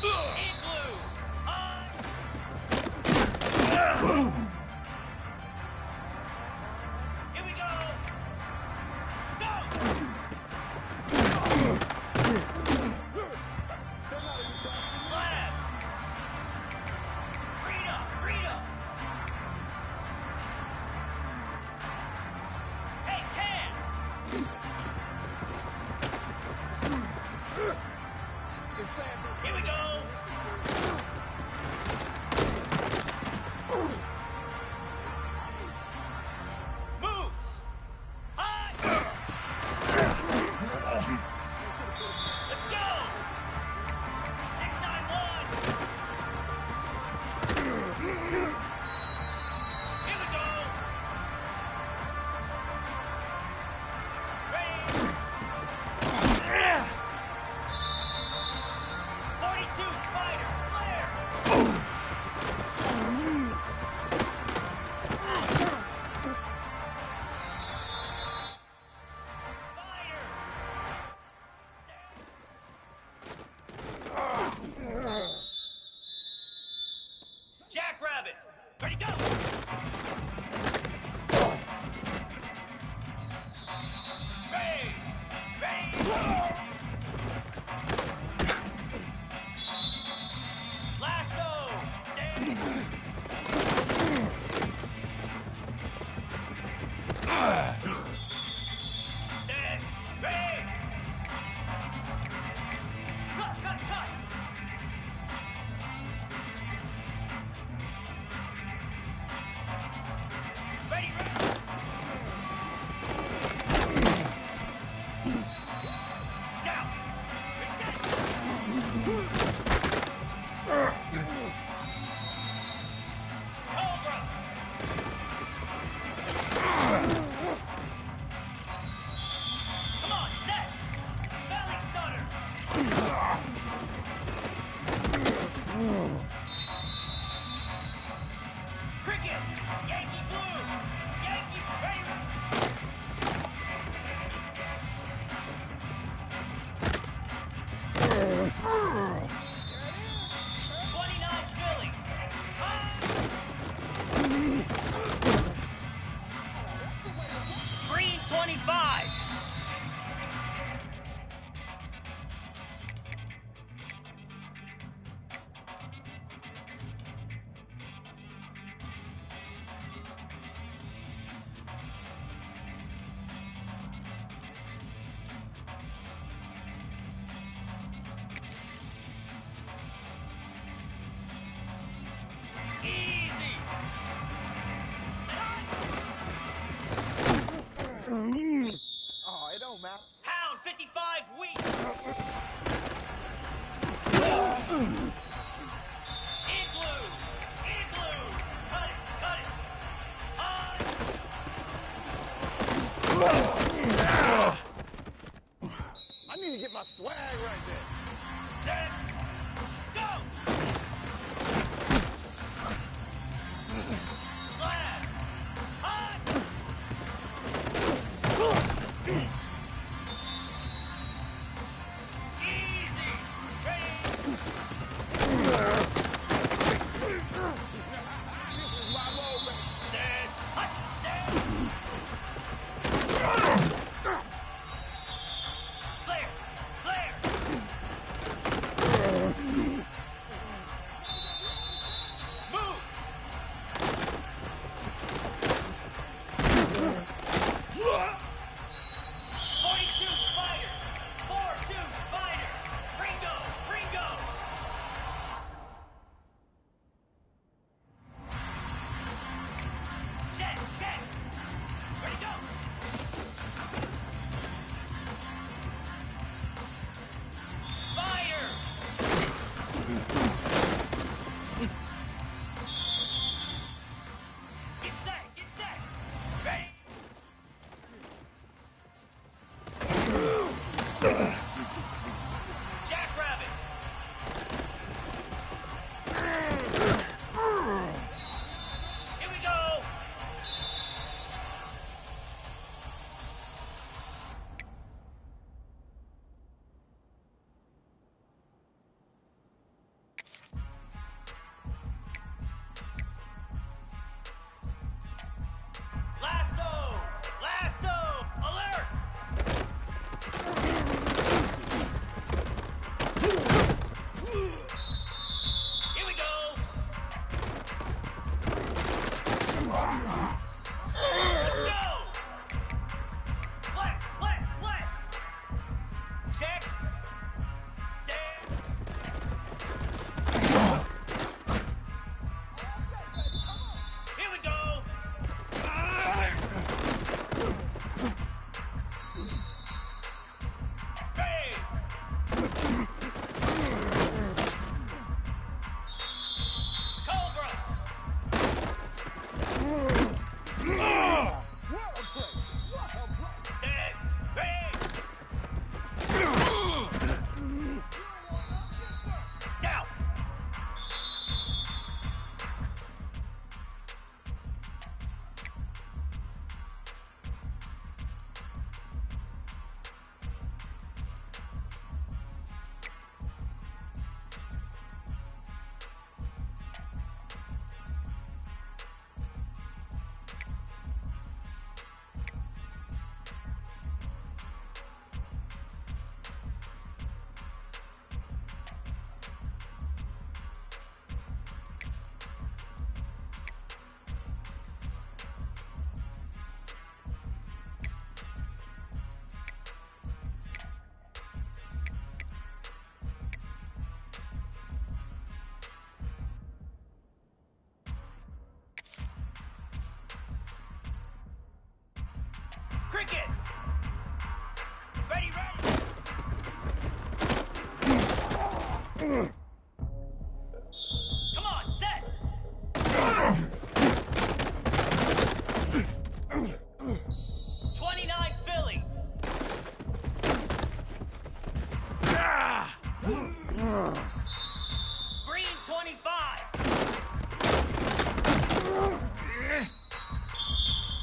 Igloo! On! Here we go! Go! Slab! Rita! Rita! Hey, Cam! Here we go! Moves! High! Let's go! 691! Here we go! Ready! 42 Spider! Flare! Spider! Jackrabbit! Ready, go! Ready! Ready! Lasso! Stand! Stand! Ready! Cut, cut, cut! Ready, ready! Down! Reset! Cobra! Come on, set! Belly stunner! Cricket! Yankee blue! Yankee, ready, ready! 29 Philly! Green 25! Easy! Oh, it don't matter. Hound 55 weak! Igloo! Igloo! Cut it! Cut it! On! I need to get my swag right there. Set! Go! Slab! On! Easy! Ready! This is my moment. Set! Hut! Set! Flare! Flare! Cricket. Ready, ready. Come on, set. 29 Philly. Green 25.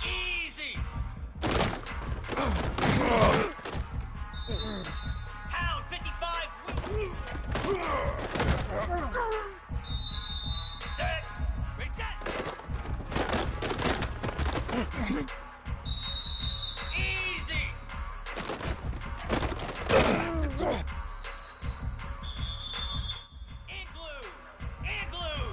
Easy. Pound 55. Set. Reset. Easy. Igloo. Igloo.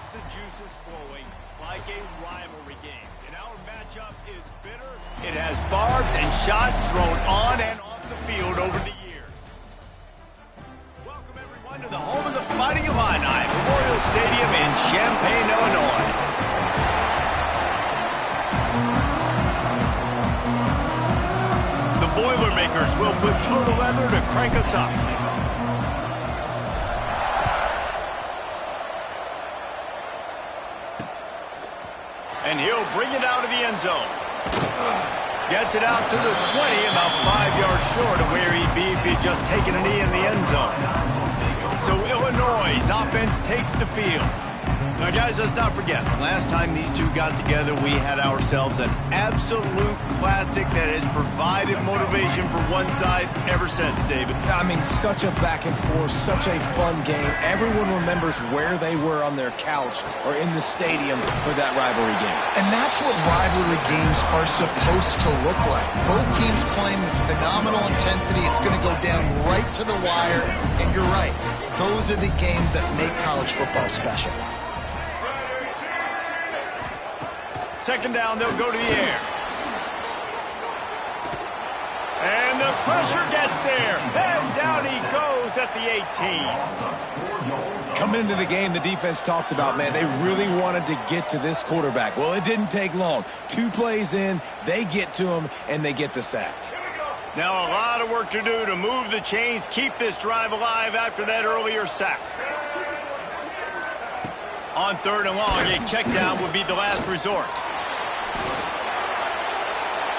gets the juices flowing like a rivalry game. And our matchup is bitter. It has barbs and shots thrown on and off the field over the years. Welcome, everyone, to the home of the Fighting Illini, Memorial Stadium in Champaign, Illinois. The Boilermakers will put total leather to crank us up. And he'll bring it out of the end zone. Gets it out to the 20, about 5 yards short of where he'd be if he'd just taken a knee in the end zone. So Illinois' offense takes the field. Now, guys, let's not forget, the last time these two got together, we had ourselves an absolute classic that has provided motivation for one side ever since, David. I mean, such a back and forth, such a fun game. Everyone remembers where they were on their couch or in the stadium for that rivalry game. And that's what rivalry games are supposed to look like. Both teams playing with phenomenal intensity. It's going to go down right to the wire. And you're right, those are the games that make college football special. Second down, they'll go to the air. And the pressure gets there. And down he goes at the 18. Coming into the game, the defense talked about, man, they really wanted to get to this quarterback. Well, it didn't take long. 2 plays in, they get to him, and they get the sack. Now a lot of work to do to move the chains, keep this drive alive after that earlier sack. On 3rd and long, a check down would be the last resort.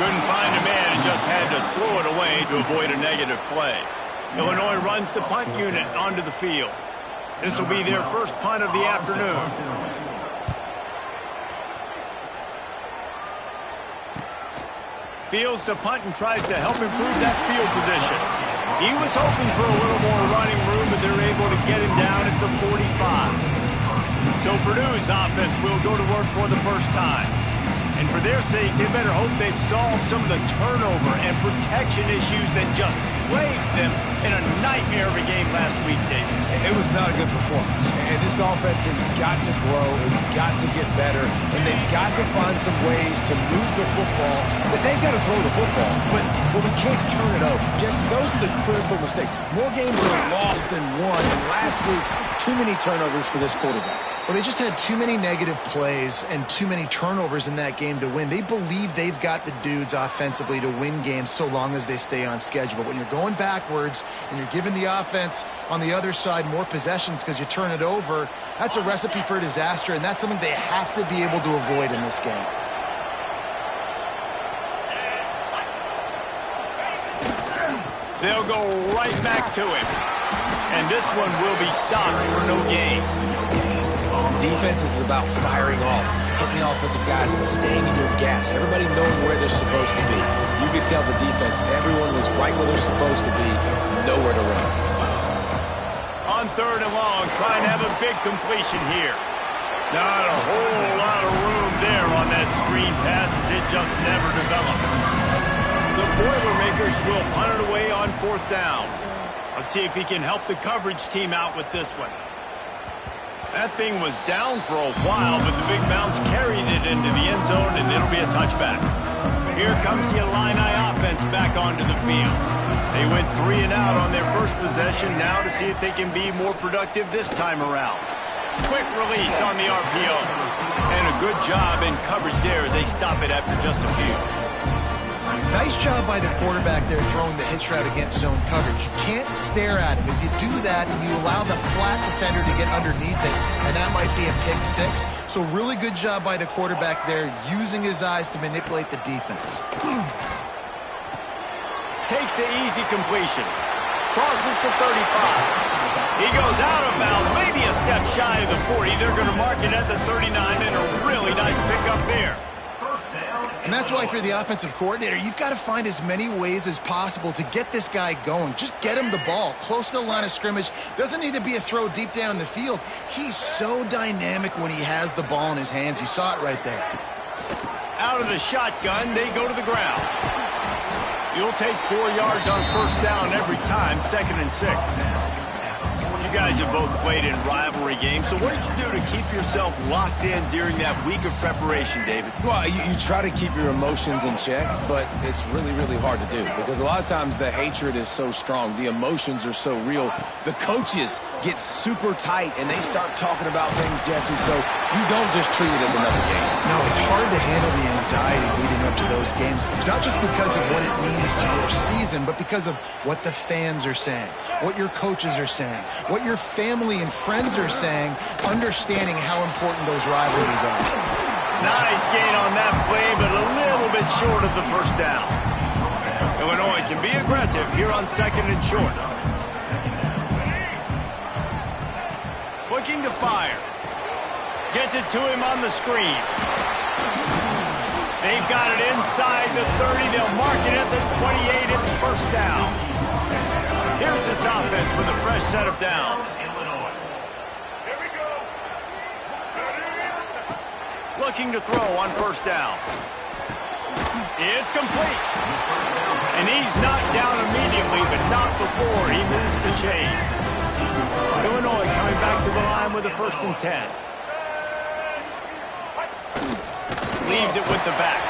Couldn't find a man and just had to throw it away to avoid a negative play. Illinois runs the punt unit onto the field. This will be their first punt of the afternoon. Fields to punt and tries to help improve that field position. He was hoping for a little more running room, but they're able to get him down at the 45. So Purdue's offense will go to work for the first time. And for their sake, they better hope they've solved some of the turnover and protection issues that just plagued them in a nightmare of a game last week, David. It was not a good performance. And this offense has got to grow. It's got to get better. And they've got to find some ways to move the football. But they've got to throw the football. But we can't turn it over. Just those are the critical mistakes. More games are lost than won. And last week, too many turnovers for this quarterback. Well, they just had too many negative plays and too many turnovers in that game to win. They believe they've got the dudes offensively to win games so long as they stay on schedule. But when you're going backwards and you're giving the offense on the other side more possessions because you turn it over, that's a recipe for disaster, and that's something they have to be able to avoid in this game. They'll go right back to him. And this one will be stopped for no gain. Defense is about firing off, hitting the offensive guys and staying in your gaps. Everybody knowing where they're supposed to be. You could tell the defense, everyone was right where they're supposed to be, nowhere to run. On 3rd and long, trying to have a big completion here. Not a whole lot of room there on that screen pass as it just never developed. The Boilermakers will punt it away on 4th down. Let's see if he can help the coverage team out with this one. That thing was down for a while, but the big bounce carried it into the end zone, and it'll be a touchback. Here comes the Illini offense back onto the field. They went 3 and out on their first possession, now to see if they can be more productive this time around. Quick release on the RPO. And a good job in coverage there as they stop it after just a few. Nice job by the quarterback there throwing the hitch route against zone coverage. You can't stare at him. If you do that, you allow the flat defender to get underneath it, and that might be a pick 6. So really good job by the quarterback there, using his eyes to manipulate the defense. Takes the easy completion. Crosses the 35. He goes out of bounds, maybe a step shy of the 40. They're going to mark it at the 39, and a really nice pickup there. And that's why if you're the offensive coordinator, you've got to find as many ways as possible to get this guy going. Just get him the ball close to the line of scrimmage. Doesn't need to be a throw deep down the field. He's so dynamic when he has the ball in his hands. You saw it right there. Out of the shotgun, they go to the ground. You'll take 4 yards on 1st down every time, 2nd and 6. You guys have both played in rivalry rivalry game. So what did you do to keep yourself locked in during that week of preparation, David? Well, you try to keep your emotions in check, but it's really, really hard to do because a lot of times the hatred is so strong. The emotions are so real. The coaches get super tight, and they start talking about things, Jesse, so you don't just treat it as another game. No, it's hard to handle the anxiety leading up to those games, not just because of what it means to your season, but because of what the fans are saying, what your coaches are saying, what your family and friends are saying, understanding how important those rivalries are. Nice gain on that play, but a little bit short of the first down. Illinois can be aggressive here on 2nd and short. Looking to fire. Gets it to him on the screen. They've got it inside the 30. They'll mark it at the 28. It's first down. Here's this offense with a fresh set of downs. Here we go. Looking to throw on first down. It's complete. And he's knocked down immediately, but not before he moves the chains. Illinois coming back to the line with a 1st and 10. Leaves it with the back.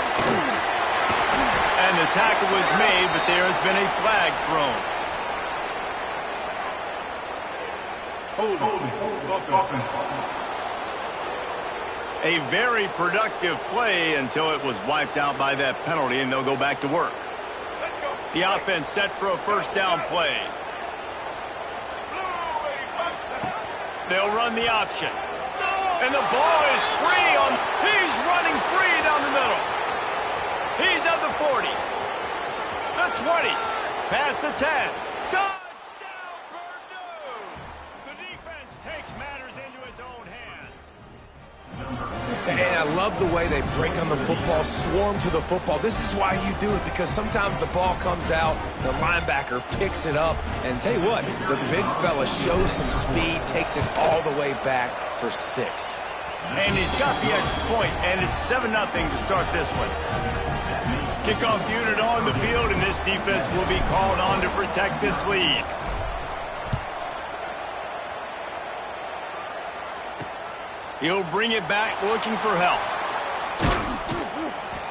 And the tackle was made, but there has been a flag thrown. A very productive play until it was wiped out by that penalty, and they'll go back to work. The offense set for a first down play. They'll run the option. And the ball is free on... He's running free down the middle. He's at the 40. The 20. Past the 10. Touchdown, Purdue! The defense takes matters into its own hands. And I love the way they break on the football, swarm to the football. This is why you do it, because sometimes the ball comes out, the linebacker picks it up, and tell you what, the big fella shows some speed, takes it all the way back for 6. And he's got the extra point, and it's 7-0 to start this one. Kickoff unit on the field, and this defense will be called on to protect this lead. He'll bring it back looking for help.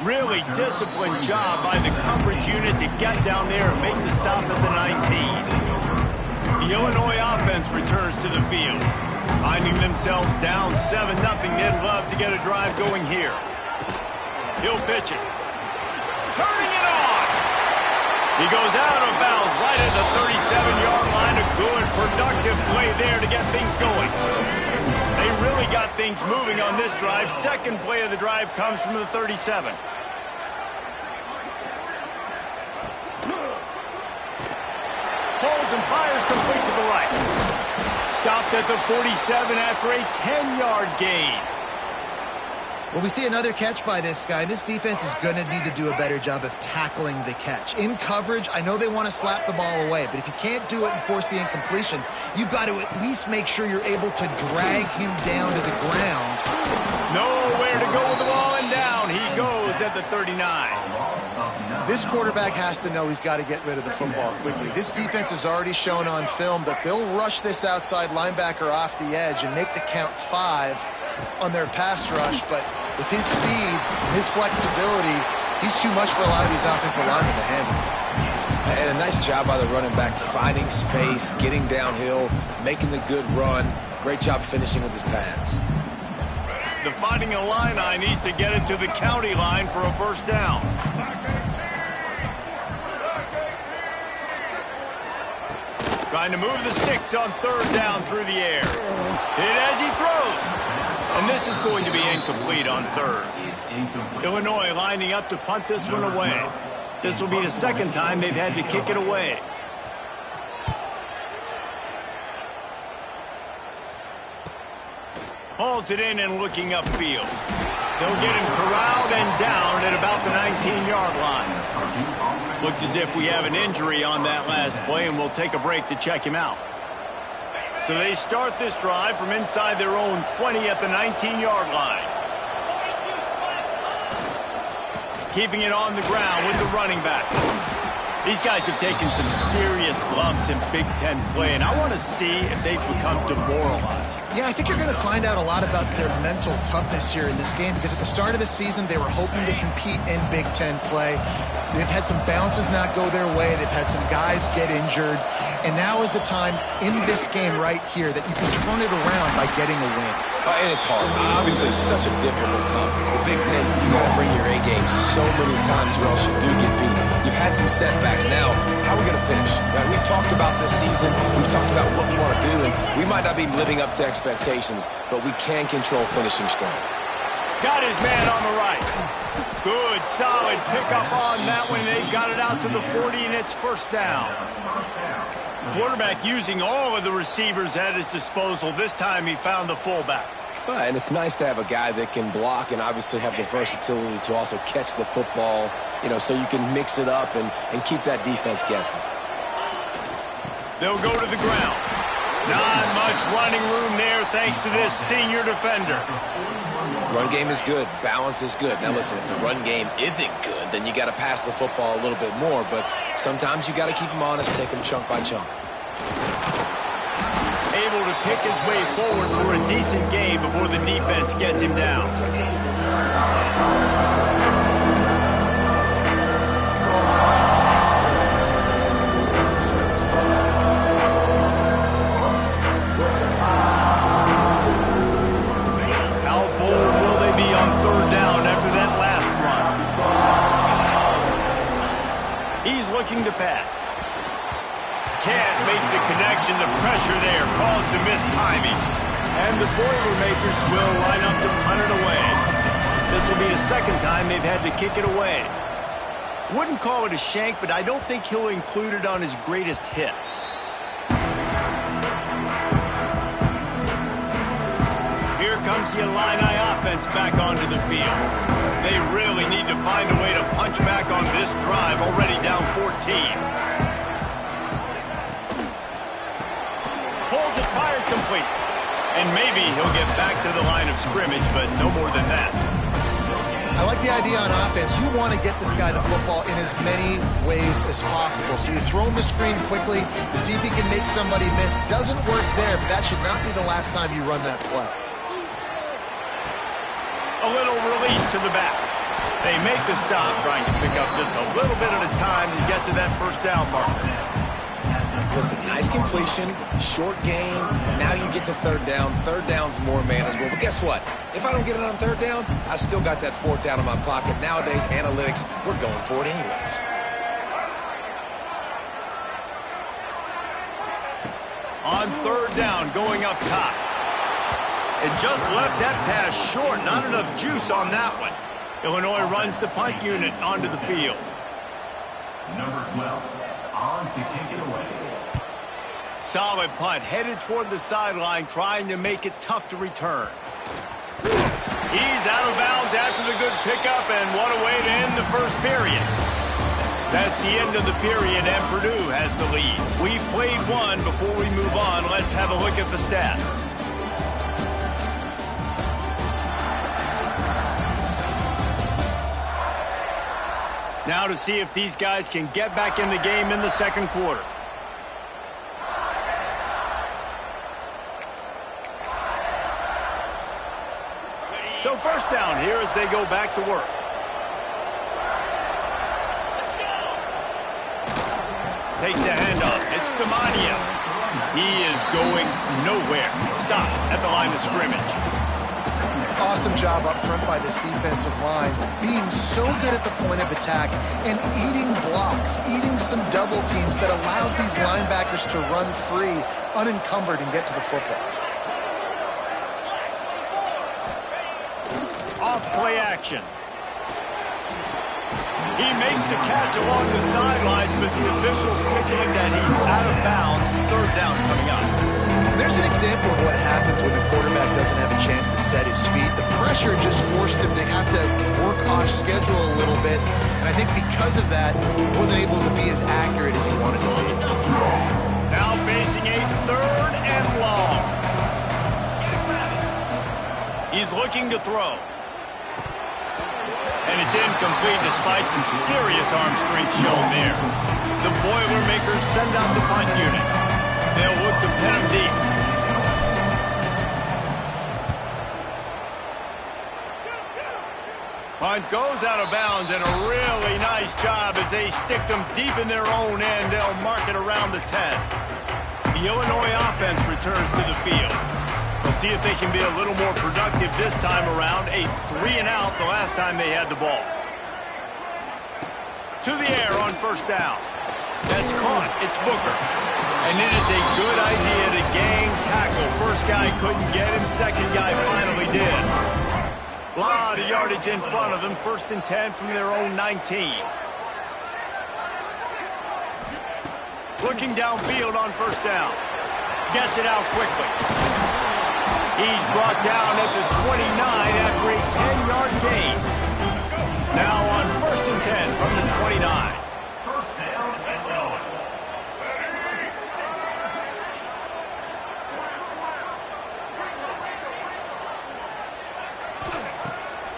Really disciplined job by the coverage unit to get down there and make the stop at the 19. The Illinois offense returns to the field. Finding themselves down 7-0, they'd love to get a drive going here. He'll pitch it. Turning it on! He goes out of bounds right at the 37-yard line. A good, productive play there to get things going. They really got things moving on this drive. Second play of the drive comes from the 37. Holds and fires complete to the right. Stopped at the 47 after a 10-yard gain. Well, we see another catch by this guy. This defense is going to need to do a better job of tackling the catch. In coverage, I know they want to slap the ball away, but if you can't do it and force the incompletion, you've got to at least make sure you're able to drag him down to the ground. Nowhere to go with the ball, and down he goes at the 39. This quarterback has to know he's got to get rid of the football quickly. This defense has already shown on film that they'll rush this outside linebacker off the edge and make the count 5 on their pass rush, but with his speed, his flexibility, he's too much for a lot of these offensive linemen to handle. And a nice job by the running back, finding space, getting downhill, making the good run. Great job finishing with his pads. The Fighting Illini needs to get it to the county line for a first down. Trying to move the sticks on third down through the air. Hit as he throws. And this is going to be incomplete on third. Illinois lining up to punt this one away. This will be the second time they've had to kick it away. Hauls it in and looking upfield. They'll get him corralled and down at about the 19-yard line. Looks as if we have an injury on that last play, and we'll take a break to check him out. So they start this drive from inside their own 20 at the 19-yard line. Keeping it on the ground with the running back. These guys have taken some serious lumps in Big Ten play, and I want to see if they've become demoralized. Yeah, I think you're going to find out a lot about their mental toughness here in this game, because at the start of the season, they were hoping to compete in Big Ten play. They've had some bounces not go their way. They've had some guys get injured. And now is the time in this game right here that you can turn it around by getting a win. And it's hard. Obviously, it's such a difficult conference. The Big Ten, you got to bring your A game so many times or else you do get beat. You've had some setbacks. Now, how are we going to finish? Right? We've talked about this season. We've talked about what we want to do, and we might not be living up to expectations, but we can control finishing strong. Got his man on the right. Good, solid pickup on that one. They've got it out to the 40, and it's first down. Quarterback using all of the receivers at his disposal. This time he found the fullback. And it's nice to have a guy that can block and obviously have the versatility to also catch the football, so you can mix it up and keep that defense guessing. They'll go to the ground. Not much running room there thanks to this senior defender. Run game is good. Balance is good. Now, listen, if the run game isn't good, then you got to pass the football a little bit more. But sometimes you got to keep them honest, take them chunk by chunk. Able to pick his way forward for a decent gain before the defense gets him down. Looking to pass. Can't make the connection. The pressure there caused the mistiming. And the Boilermakers will line up to punt it away. This will be the second time they've had to kick it away. Wouldn't call it a shank, but I don't think he'll include it on his greatest hits. Here comes the Illini offense back onto the field. They really need to find a way to punch back on this drive, already down 14. Pulls it, fired complete. And maybe he'll get back to the line of scrimmage, but no more than that. I like the idea on offense. You want to get this guy the football in as many ways as possible. So you throw him the screen quickly to see if he can make somebody miss. Doesn't work there, but that should not be the last time you run that play. A little release to the back. They make the stop, trying to pick up just a little bit at a time to get to that first down marker. Listen, nice completion, short game. Now you get to third down. Third down's more manageable. But guess what? If I don't get it on third down, I still got that fourth down in my pocket. Nowadays, analytics, we're going for it anyways. On third down, going up top. It just left that pass short. Not enough juice on that one. Illinois runs the punt unit onto the field. Number 12, on to kick it away. Solid punt, headed toward the sideline, trying to make it tough to return. He's out of bounds after the good pickup, and what a way to end the first period. That's the end of the period, and Purdue has the lead. We've played one. Before we move on, let's have a look at the stats. Now to see if these guys can get back in the game in the second quarter. So first down here as they go back to work. Takes the handoff. It's Demania. He is going nowhere. Stop at the line of scrimmage. Awesome job up front by this defensive line, being so good at the point of attack and eating blocks, eating some double teams that allows these linebackers to run free, unencumbered, and get to the football. Off play action. He makes the catch along the sidelines, but the official signaling that he's out of bounds. Third down coming up. There's an example of what happens when the quarterback doesn't have a chance to set his feet. The pressure just forced him to have to work off schedule a little bit, and I think because of that, he wasn't able to be as accurate as he wanted to be. Now facing a third and long. He's looking to throw. And it's incomplete despite some serious arm strength shown there. The Boilermakers send out the punt unit. They'll look to pin him deep. Punt goes out of bounds, and a really nice job as they stick them deep in their own end. They'll mark it around the 10. The Illinois offense returns to the field. We'll see if they can be a little more productive this time around. A 3-and-out the last time they had the ball. To the air on first down. That's caught. It's Booker. And it is a good idea to gang tackle. First guy couldn't get him. Second guy finally did. A lot of yardage in front of them. 1st and 10 from their own 19. Looking downfield on first down. Gets it out quickly. He's brought down at the 29 after a 10-yard gain. Now on 1st and 10 from the 29. First down and going.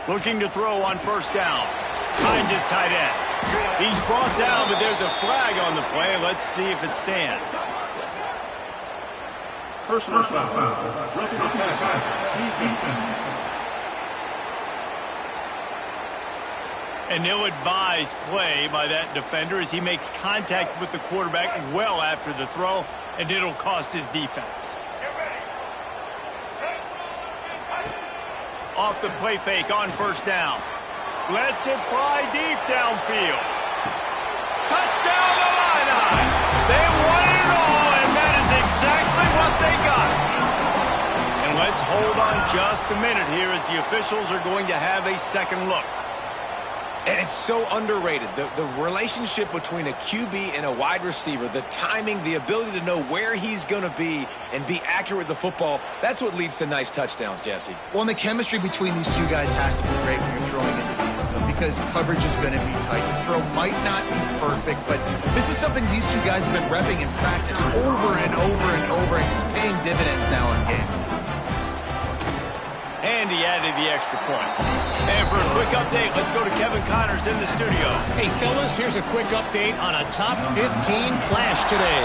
Looking to throw on first down. Finds his tight end. He's brought down, but there's a flag on the play. Let's see if it stands. Personal foul. Roughing the passer. Defense. An ill-advised play by that defender as he makes contact with the quarterback well after the throw, and it'll cost his defense. Off the play fake on first down. Lets it fly deep downfield. Touchdown Illini! They won it all, and that is exactly what they got. And let's hold on just a minute here as the officials are going to have a second look. And it's so underrated. The relationship between a QB and a wide receiver, the timing, the ability to know where he's going to be and be accurate with the football, that's what leads to nice touchdowns, Jesse. Well, and the chemistry between these two guys has to be great when you're throwing into the end zone because coverage is going to be tight. The throw might not be perfect, but this is something these two guys have been repping in practice over and over and over, and it's paying dividends now in game. And he added the extra point. And for a quick update, let's go to Kevin Connors in the studio. Hey, fellas, here's a quick update on a top 15 clash today.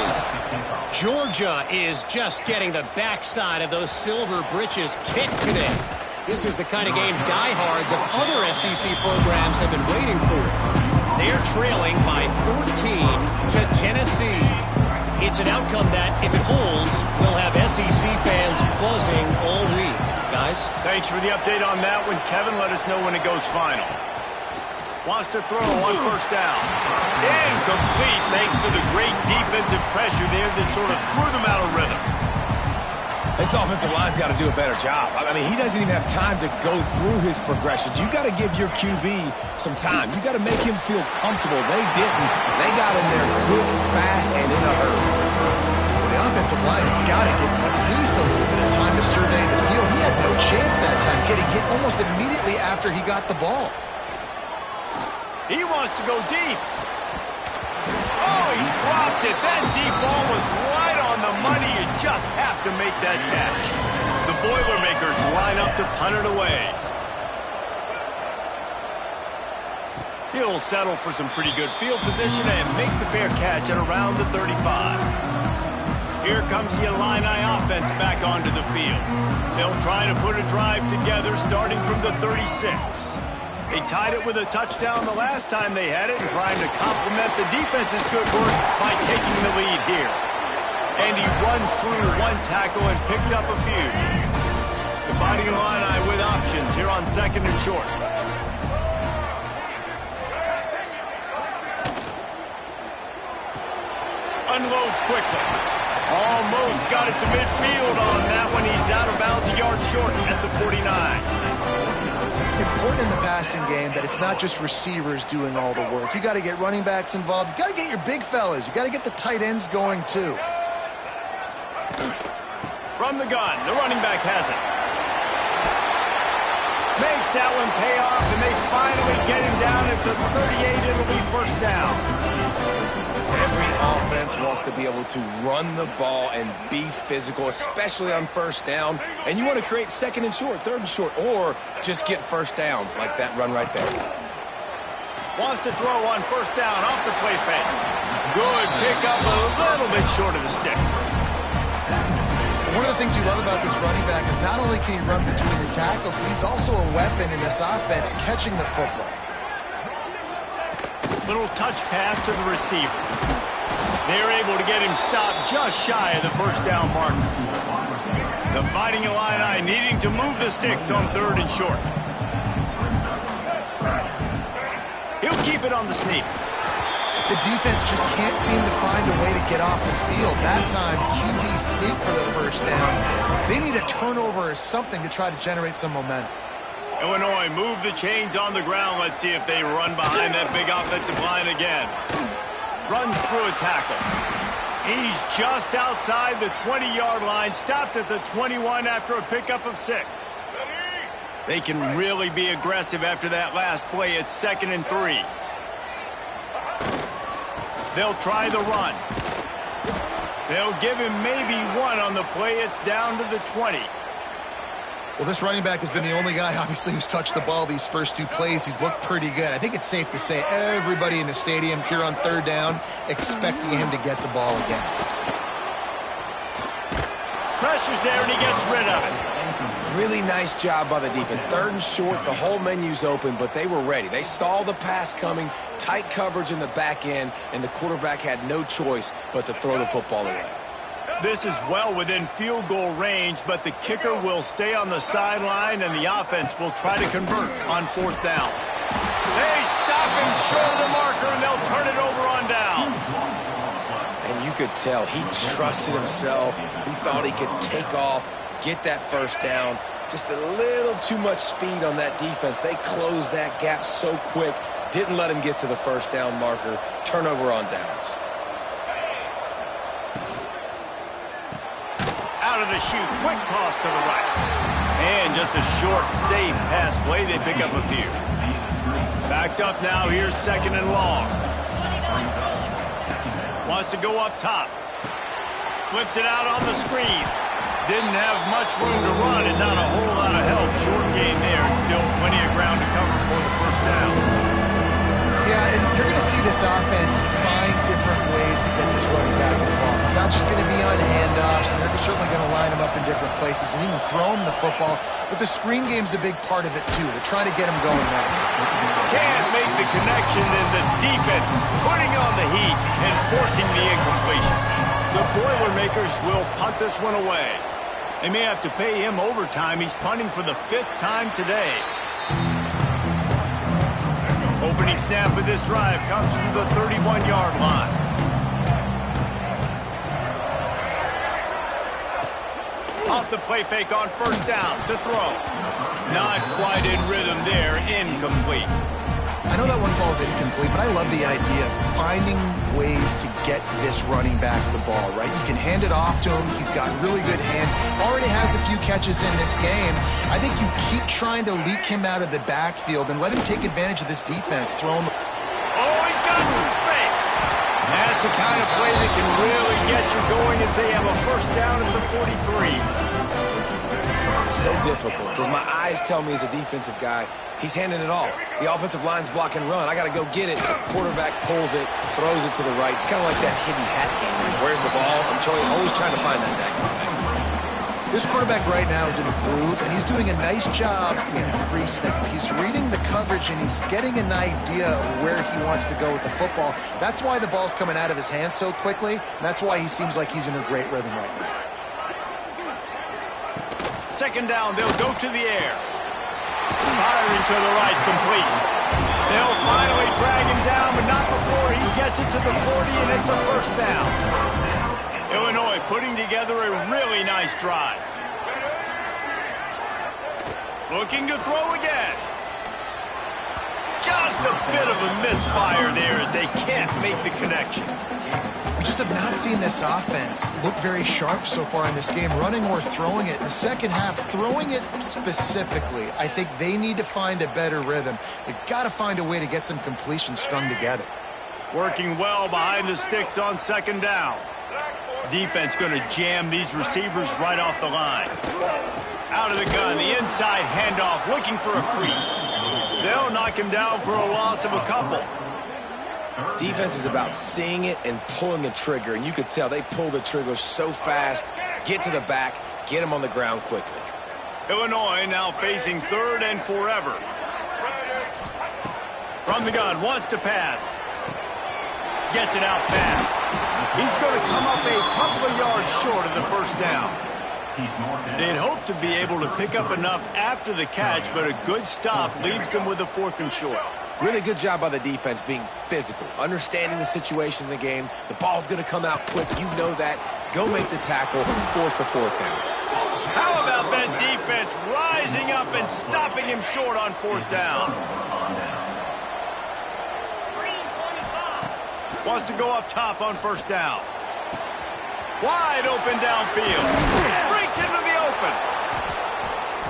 Georgia is just getting the backside of those silver britches kicked today. This is the kind of game diehards of other SEC programs have been waiting for. They're trailing by 14 to Tennessee. It's an outcome that, if it holds, will have SEC fans buzzing all week. Guys? Thanks for the update on that one, Kevin. Let us know when it goes final. Wants to throw on first down. Incomplete thanks to the great defensive pressure there that sort of threw them out of rhythm. This offensive line's got to do a better job. I mean, he doesn't even have time to go through his progressions. You got to give your QB some time. You got to make him feel comfortable. They didn't. They got in there quick, fast, and in a hurry. Well, the offensive line has got to give him at least a little bit of time to survey the field. He had no chance that time, getting hit almost immediately after he got the ball. He wants to go deep. Oh, he dropped it. That deep ball was right on the money. You just have to make that catch. The Boilermakers line up to punt it away. He'll settle for some pretty good field position and make the fair catch at around the 35. Here comes the Illini offense back onto the field. They'll try to put a drive together starting from the 36. They tied it with a touchdown the last time they had it and trying to complement the defense's good work by taking the lead here. And he runs through one tackle and picks up a few. The Fighting Illini with options here on 2nd and short. Unloads quickly. Almost got it to midfield on that one. He's out of bounds a yard short at the 49. Important in the passing game that it's not just receivers doing all the work. You got to get running backs involved. You got to get your big fellas. You got to get the tight ends going too. From the gun, the running back has it. Makes that one pay off, and they finally get him down at the 38. It'll be first down. And for Every offense wants to be able to run the ball and be physical, especially on first down. And you want to create second and short, third and short, or just get first downs like that run right there. Wants to throw on first down off the play fake. Good pick up a little bit short of the sticks. One of the things you love about this running back is not only can he run between the tackles, but he's also a weapon in this offense catching the football. Little touch pass to the receiver. They're able to get him stopped just shy of the first down marker. The Fighting Illini needing to move the sticks on third and short. He'll keep it on the sneak. The defense just can't seem to find a way to get off the field. That time, QB sneak for the first down. They need a turnover or something to try to generate some momentum. Illinois move the chains on the ground. Let's see if they run behind that big offensive line again. Runs through a tackle. He's just outside the 20-yard line. Stopped at the 21 after a pickup of 6. They can really be aggressive after that last play. It's 2nd and 3. They'll try the run. They'll give him maybe one on the play. It's down to the 20. Well, this running back has been the only guy, obviously, who's touched the ball these first 2 plays. He's looked pretty good. I think it's safe to say everybody in the stadium here on third down expecting him to get the ball again. Pressure's there, and he gets rid of it. Really nice job by the defense. Third and short, the whole menu's open, but they were ready. They saw the pass coming, tight coverage in the back end, and the quarterback had no choice but to throw the football away. This is well within field goal range, but the kicker will stay on the sideline, and the offense will try to convert on 4th down. They stop him short of the marker, and they'll turn it over on down. And you could tell he trusted himself. He thought he could take off, get that first down. Just a little too much speed on that defense. They closed that gap so quick, didn't let him get to the first down marker. Turnover on downs. Out of the chute, quick toss to the right. And just a short, safe pass play. They pick up a few. Backed up now. Here's 2nd and long. Wants to go up top. Flips it out on the screen. Didn't have much room to run and not a whole lot of help. Short gain there and still plenty of ground to cover for the first down. Yeah, and you're going to see this offense find different ways to get this running back involved. It's not just going to be on handoffs, and they're certainly going to line him up in different places and even throw him the football. But the screen game's a big part of it, too. They're trying to get him going now. Can't make the connection, and the defense putting on the heat and forcing the incompletion. The Boilermakers will punt this one away. They may have to pay him overtime. He's punting for the 5th time today. Opening snap of this drive comes from the 31-yard line. Off the play fake on first down to throw. Not quite in rhythm there, incomplete. I know that one falls incomplete, but I love the idea of finding ways to get this running back the ball, right? You can hand it off to him. He's got really good hands. Already has a few catches in this game. I think you keep trying to leak him out of the backfield and let him take advantage of this defense. Throw him. Oh, he's got some space. That's the kind of play that can really get you going as they have a first down at the 43. So difficult because my eyes tell me as a defensive guy, he's handing it off. The offensive line's block and run. I got to go get it. Quarterback pulls it, throws it to the right. It's kind of like that hidden hat game. Like, where's the ball? I'm always trying to find that thing. This quarterback right now is in a groove, and he's doing a nice job in pre-snap. He's reading the coverage, and he's getting an idea of where he wants to go with the football. That's why the ball's coming out of his hands so quickly, and that's why he seems like he's in a great rhythm right now. 2nd down, they'll go to the air. Firing to the right, complete. They'll finally drag him down, but not before he gets it to the 40, and it's a first down. Illinois putting together a really nice drive. Looking to throw again. Just a bit of a misfire there as they can't make the connection. We just have not seen this offense look very sharp so far in this game, running or throwing it. In the second half, throwing it specifically, I think they need to find a better rrhythm. They've got to find a way to get some completions strung together. Working well behind the sticks on second down. Defense going to jam these receivers right off the line. Out of the gun, the inside handoff, looking for a crease. They'll knock him down for a loss of a couple. Defense is about seeing it and pulling the trigger, and you could tell they pull the trigger so fast, get to the back, get him on the ground quickly. Illinois now facing third and forever. From the gun, wants to pass. Gets it out fast. He's going to come up a couple of yards short of the first down. They'd hope to be able to pick up enough after the catch, but a good stop leaves them with a 4th and short. Really good job by the defense being physical, understanding the situation in the game. The ball's going to come out quick. You know that. Go make the tackle, force the 4th down. How about that defense rising up and stopping him short on 4th down? Wants to go up top on first down. Wide open downfield. Breaks into the open.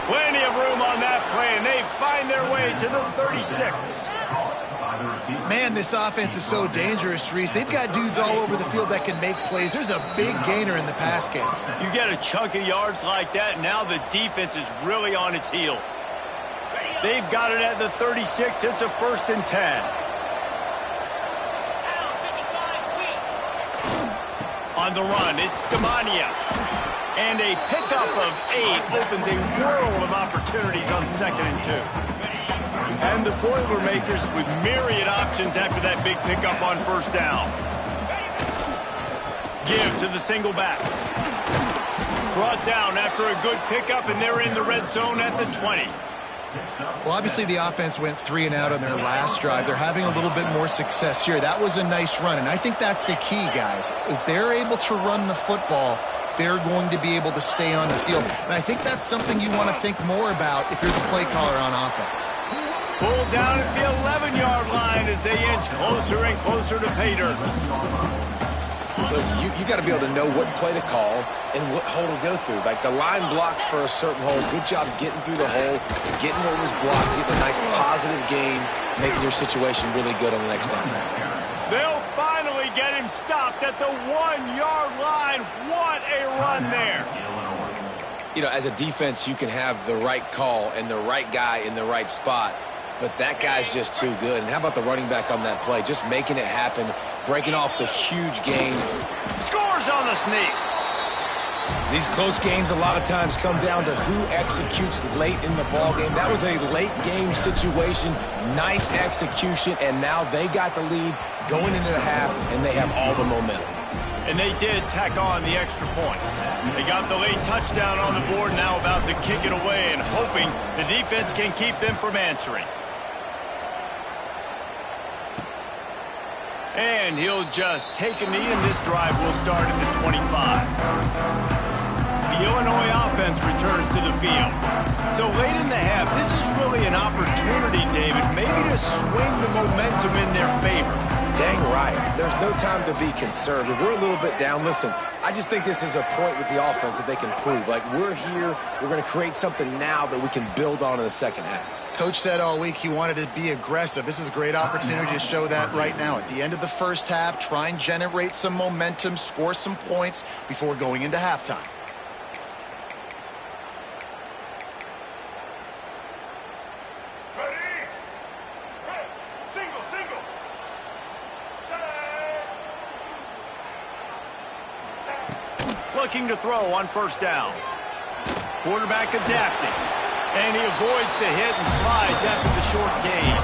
Plenty of room on that play, and they find their way to the 36. Man, this offense is so dangerous, Reese. They've got dudes all over the field that can make plays. There's a big gainer in the pass game. You get a chunk of yards like that, now the defense is really on its heels. They've got it at the 36. It's a 1st and 10. On the run, it's Demania. And a pickup of 8 opens a world of opportunities on 2nd and 2. And the Boilermakers with myriad options after that big pickup on first down. Give to the single back. Brought down after a good pickup, and they're in the red zone at the 20. Well, obviously the offense went 3 and out on their last drive. They're having a little bit more success here. That was a nice run, and I think that's the key, guys. If they're able to run the football, they're going to be able to stay on the field. And I think that's something you want to think more about if you're the play caller on offense. Pulled down at the 11-yard line as they inch closer and closer to pay dirt. Listen, you got to be able to know what play to call and what hole to go through. Like the line blocks for a certain hole. Good job getting through the hole, getting what was blocked, getting a nice positive gain, making your situation really good on the next down. They'll finally get him stopped at the 1-yard line. What a run there. You know, as a defense, you can have the right call and the right guy in the right spot, but that guy's just too good. And how about the running back on that play? Just making it happen, breaking off the huge gain. Scores on the sneak. These close games a lot of times come down to who executes late in the ball game. That was a late game situation, nice execution, and now they got the lead going into the half, and they have all the momentum. And they did tack on the extra point. They got the late touchdown on the board, now about to kick it away and hoping the defense can keep them from answering. And he'll just take a knee, and this drive will start at the 25. The Illinois offense returns to the field. So late in the half, this is really an opportunity, David, maybe to swing the momentum in their favor. Dang right. There's no time to be concerned. If we're a little bit down, listen, I just think this is a point with the offense that they can prove. Like, we're here, we're going to create something now that we can build on in the second half. Coach said all week he wanted to be aggressive. This is a great opportunity to show that right now. At the end of the first half, try and generate some momentum, score some points before going into halftime. Looking to throw on first down. Quarterback adapting. And he avoids the hit and slides after the short gain.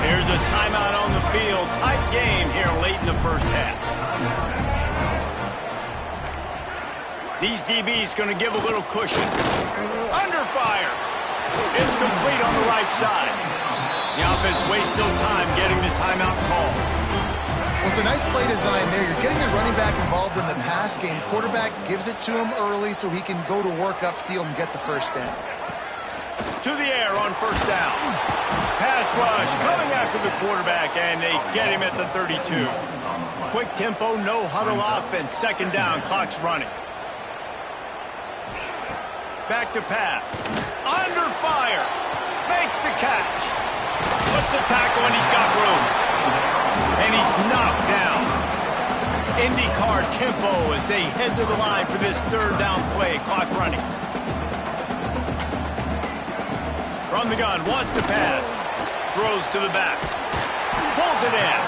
There's a timeout on the field. Tight game here late in the first half. These DBs going to give a little cushion. Under fire. It's complete on the right side. The offense wastes no time getting the timeout call. Well, it's a nice play design there. You're getting the running back involved in the pass game. Quarterback gives it to him early so he can go to work upfield and get the first down. To the air on first down. Pass rush coming after the quarterback, and they get him at the 32. Quick tempo, no huddle offense. Second down, clock's running. Back to pass. Under fire. Makes the catch. Slips a tackle, and he's got room. And And he's knocked down. IndyCar tempo as they head to the line for this third down play. Clock running. From the gun, wants to pass. Throws to the back. Pulls it in.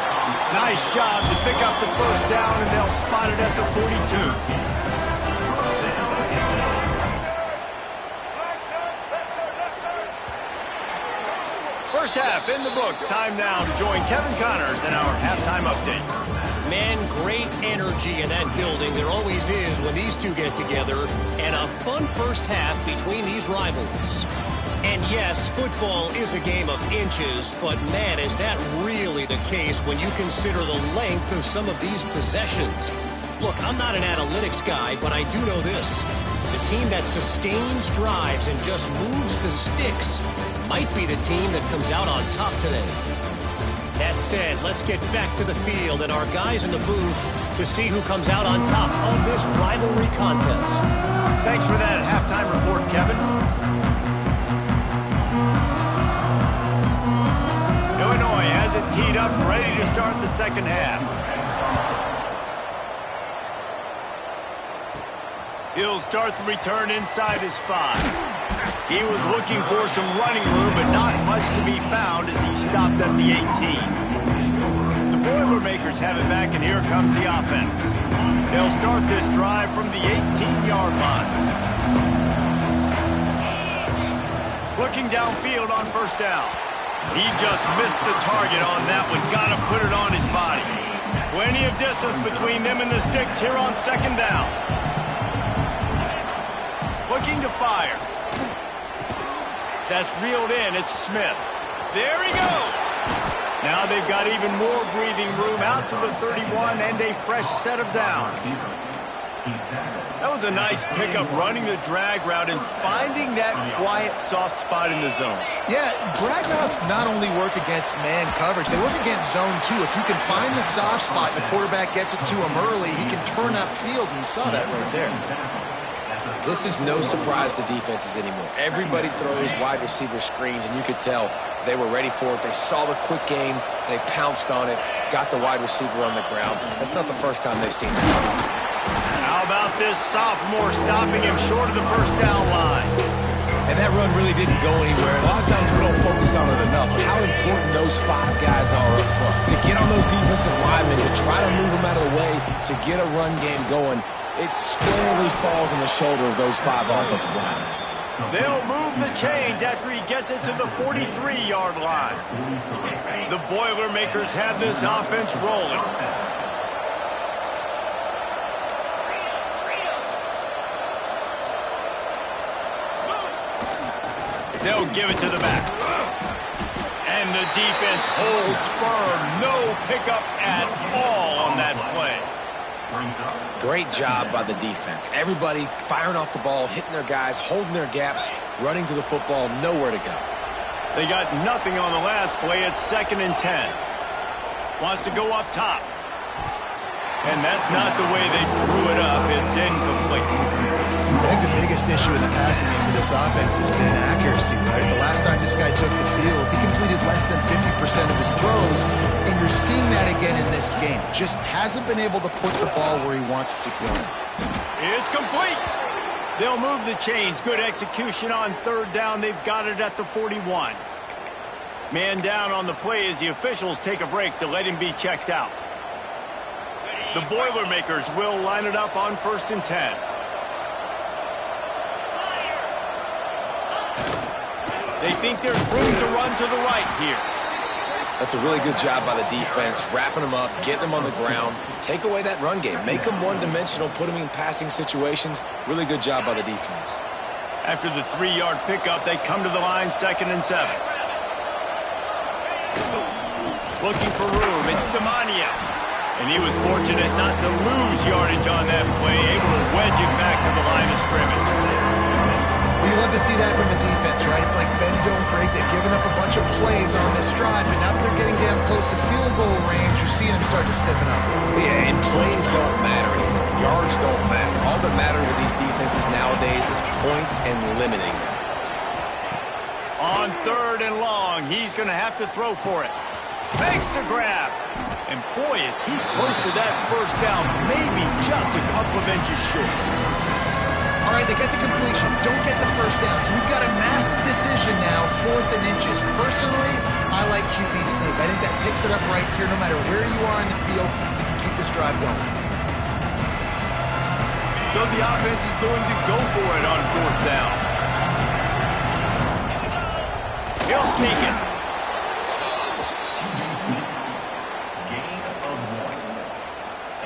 Nice job to pick up the first down, and they'll spot it at the 42. First half in the books. Time now to join Kevin Connors in our halftime update. Man, great energy in that building. There always is when these two get together. And a fun first half between these rivals. And yes, football is a game of inches, but man, is that really the case when you consider the length of some of these possessions. Look, I'm not an analytics guy, but I do know this. The team that sustains drives and just moves the sticks might be the team that comes out on top today. That said, let's get back to the field and our guys in the booth to see who comes out on top of this rivalry contest. Thanks for that halftime report, Kevin. Illinois has it teed up, ready to start the second half. He'll start the return inside his 5. He was looking for some running room, but not much to be found as he stopped at the 18. The Boilermakers have it back, and here comes the offense. They'll start this drive from the 18-yard line. Looking downfield on first down. He just missed the target on that one. Got to put it on his body. Plenty of distance between them and the sticks here on second down. Looking to fire. That's reeled in. It's Smith. There he goes. Now they've got even more breathing room out to the 31 and a fresh set of downs. That was a nice pickup, running the drag route and finding that quiet, soft spot in the zone. Yeah, drag routes not only work against man coverage, they work against zone too. If you can find the soft spot and the quarterback gets it to him early, he can turn upfield, and you saw that right there. This is no surprise to defenses anymore. Everybody throws wide receiver screens, and you could tell they were ready for it. They saw the quick game. They pounced on it, got the wide receiver on the ground. That's not the first time they've seen that. How about this sophomore stopping him short of the first down line? And that run really didn't go anywhere. A lot of times we don't focus on it enough. How important those 5 guys are up front. To get on those defensive linemen, to try to move them out of the way, to get a run game going, it squarely falls on the shoulder of those 5 offensive linemen. They'll move the chains after he gets it to the 43-yard line. The Boilermakers have this offense rolling. They'll give it to the back. And the defense holds firm. No pickup at all on that play. Great job by the defense. Everybody firing off the ball, hitting their guys, holding their gaps, running to the football, nowhere to go. They got nothing on the last play. It's 2nd and 10. Wants to go up top. And that's not the way they drew it up. It's incomplete. I think the biggest issue in the passing game for this offense has been accuracy, right? The last time this guy took the field, he completed less than 50% of his throws, and you're seeing that again in this game. Just hasn't been able to put the ball where he wants it to go. It's complete. They'll move the chains. Good execution on third down. They've got it at the 41. Man down on the play as the officials take a break to let him be checked out. The Boilermakers will line it up on 1st and 10. They think there's room to run to the right here. That's a really good job by the defense, wrapping them up, getting them on the ground. Take away that run game. Make them one-dimensional, put them in passing situations. Really good job by the defense. After the 3-yard pickup, they come to the line 2nd and 7. Looking for room. It's Demania. And he was fortunate not to lose yardage on that play, able to wedge it back to the line of scrimmage. Well, you love to see that from the defense, right? It's like bend, don't break. They've given up a bunch of plays on this drive, but now that they're getting damn close to field goal range, you're seeing them start to stiffen up. Yeah, and plays don't matter anymore. Yards don't matter. All that matters with these defenses nowadays is points and limiting them. On 3rd and long, he's going to have to throw for it. Makes the grab. And boy, is he close to that first down. Maybe just a couple of inches short. All right, they get the completion. Don't get the first down. So we've got a massive decision now, 4th and inches. Personally, I like QB sneak. I think that picks it up right here no matter where you are in the field. Keep this drive going. So the offense is going to go for it on 4th down. He'll sneak it. Gain of 1.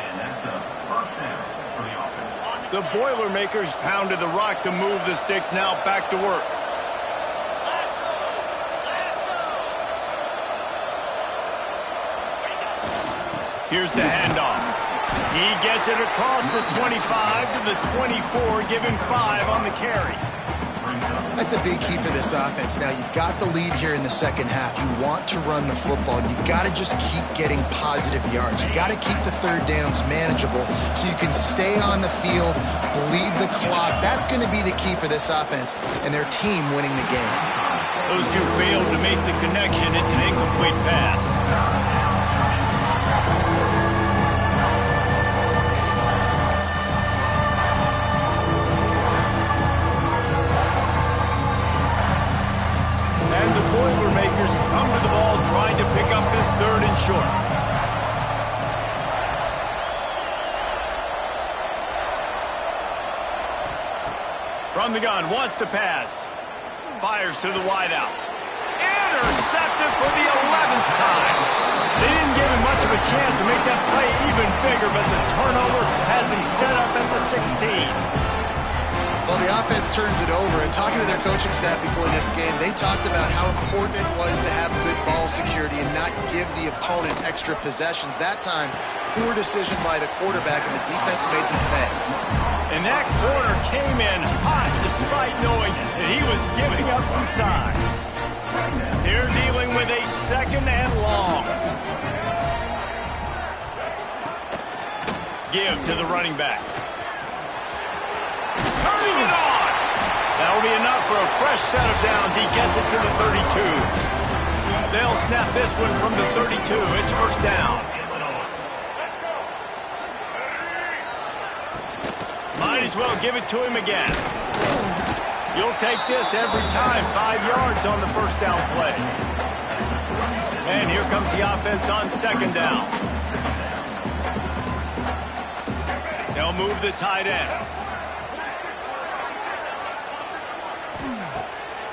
And that's a first down for the offense. The Boilermakers pounded the rock to move the sticks. Now back to work. Here's the handoff. He gets it across the 25 to the 24, giving 5 on the carry. That's a big key for this offense. Now, you've got the lead here in the second half. You want to run the football. You've got to just keep getting positive yards. You've got to keep the third downs manageable so you can stay on the field, bleed the clock. That's going to be the key for this offense and their team winning the game. Those two failed to make the connection. It's an incomplete pass. And the Boilermakers come to the ball trying to pick up this 3rd and short. From the gun, wants to pass. Fires to the wideout. Intercepted for the 11th time. They didn't give him much of a chance to make that play even bigger, but the turnover has him set up at the 16. Well, the offense turns it over, and talking to their coaching staff before this game, they talked about how important it was to have good ball security and not give the opponent extra possessions. That time, poor decision by the quarterback, and the defense made them pay. And that corner came in hot despite knowing that he was giving up some size. They're dealing with a 2nd and long. Give to the running back. Turning it on. That will be enough for a fresh set of downs. He gets it to the 32. They'll snap this one from the 32. It's first down. Might as well give it to him again. You'll take this every time. 5 yards on the first down play. And here comes the offense on 2nd down. They'll move the tight end.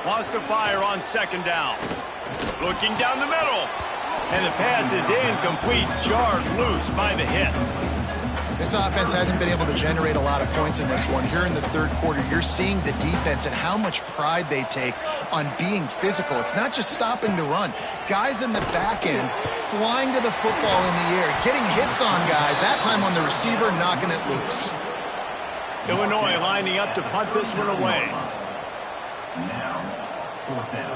Wants to fire on 2nd down. Looking down the middle. And the pass is incomplete. Jarred loose by the hit. This offense hasn't been able to generate a lot of points in this one. Here in the 3rd quarter, you're seeing the defense and how much pride they take on being physical. It's not just stopping the run. Guys in the back end flying to the football in the air, getting hits on guys, that time on the receiver, knocking it loose. Illinois lining up to punt this one away. Now, 4th down.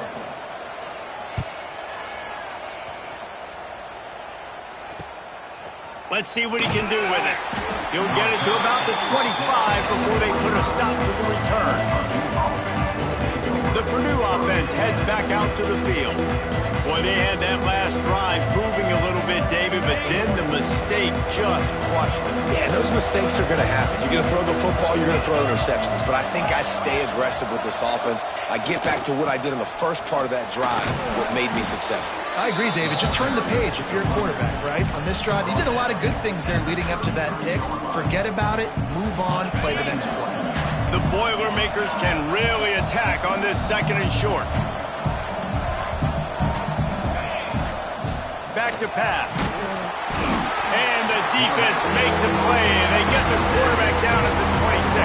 Let's see what he can do with it. He'll get it to about the 25 before they put a stop to the return. The Purdue offense heads back out to the field. Boy, they had that last drive moving a little bit, David, but then the mistake just crushed them. Yeah, those mistakes are going to happen. You're going to throw the football, you're going to throw interceptions. But I think I stay aggressive with this offense. I get back to what I did in the first part of that drive, what made me successful. I agree, David. Just turn the page if you're a quarterback, right? On this drive, you did a lot of good things there leading up to that pick. Forget about it, move on, play the next play. The Boilermakers can really attack on this 2nd and short. Back to pass. And the defense makes a play, and they get the quarterback down at the 26.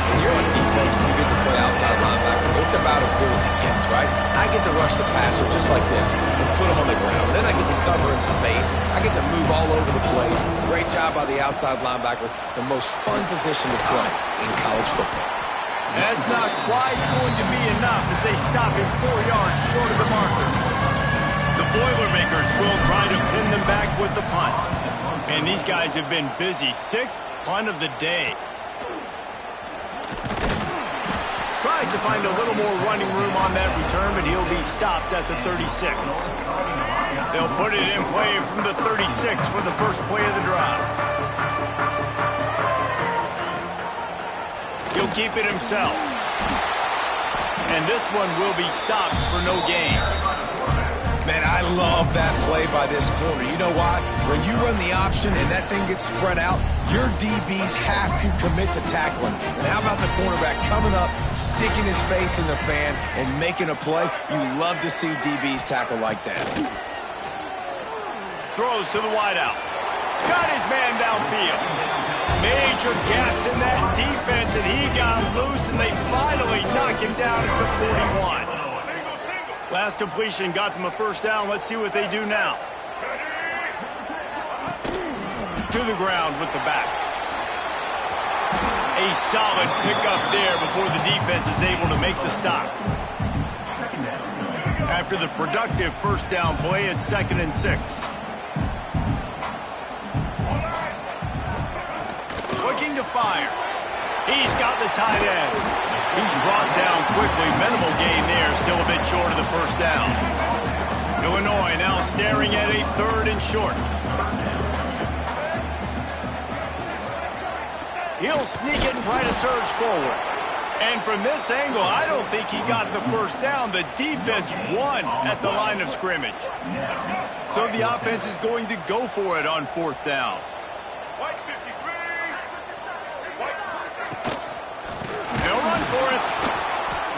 When you're on defense and you get to play outside linebacker, it's about as good as it gets, right? I get to rush the passer just like this and put him on the ground. Then I get to cover in space. I get to move all over the place. Great job by the outside linebacker. The most fun position to play in college football. That's not quite going to be enough as they stop him 4 yards short of the marker. The Boilermakers will try to pin them back with the punt. And these guys have been busy. 6th punt of the day. Tries to find a little more running room on that return, but he'll be stopped at the 36. They'll put it in play from the 36 for the first play of the drive. He'll keep it himself. And this one will be stopped for no gain. Man, I love that play by this corner. You know why? When you run the option and that thing gets spread out, your DBs have to commit to tackling. And how about the cornerback coming up, sticking his face in the fan, and making a play? You love to see DBs tackle like that. Throws to the wideout. Got his man downfield. Major gaps in that defense, and he got loose, and they finally knock him down at the 41. Last completion got them a first down. Let's see what they do now. To the ground with the back. A solid pickup there before the defense is able to make the stop. After the productive first down play, it's 2nd and 6. Looking to fire. He's got the tight end. He's brought down quickly. Minimal gain there. Still a bit short of the first down. Illinois now staring at a 3rd and short. He'll sneak it and try to surge forward. And from this angle, I don't think he got the first down. The defense won at the line of scrimmage. So the offense is going to go for it on 4th down. They'll run for it.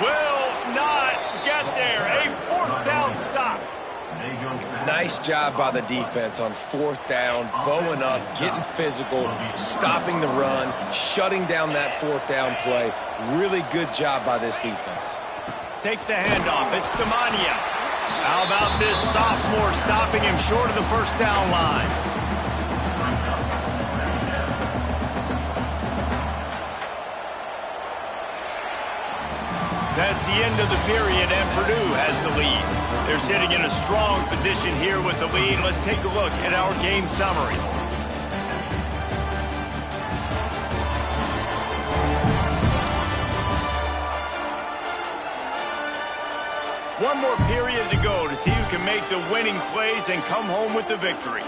Will not get there. A 4th down stop. Nice job by the defense on 4th down, bowing up, getting physical, stopping the run, shutting down that 4th down play. Really good job by this defense. Takes the handoff. It's Demania. How about this sophomore stopping him short of the first down line? That's the end of the period, and Purdue has the lead. They're sitting in a strong position here with the lead. Let's take a look at our game summary. One more period to go to see who can make the winning plays and come home with the victory.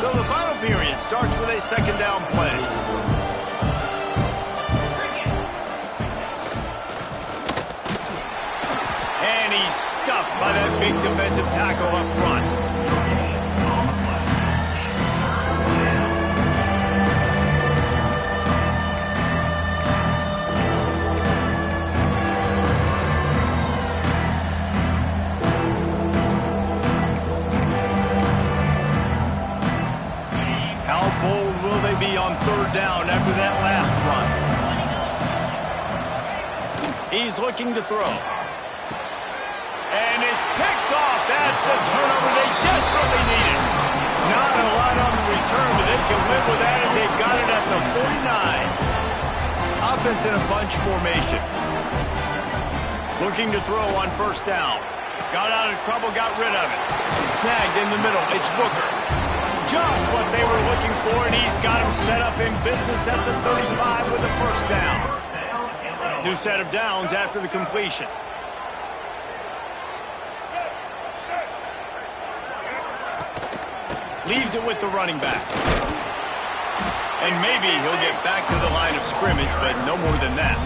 So the final period starts with a 2nd down play. And he's stuffed by that big defensive tackle up front. Be on 3rd down after that last run. He's looking to throw. And it's picked off. That's the turnover they desperately needed. Not a lot on the return, but they can live with that as they've got it at the 49. Offense in a bunch formation. Looking to throw on 1st down. Got out of trouble, got rid of it. Snagged in the middle. It's Booker. Just what they were looking for, and he's got him set up in business at the 35 with a 1st down. New set of downs after the completion. Leaves it with the running back. And maybe he'll get back to the line of scrimmage, but no more than that.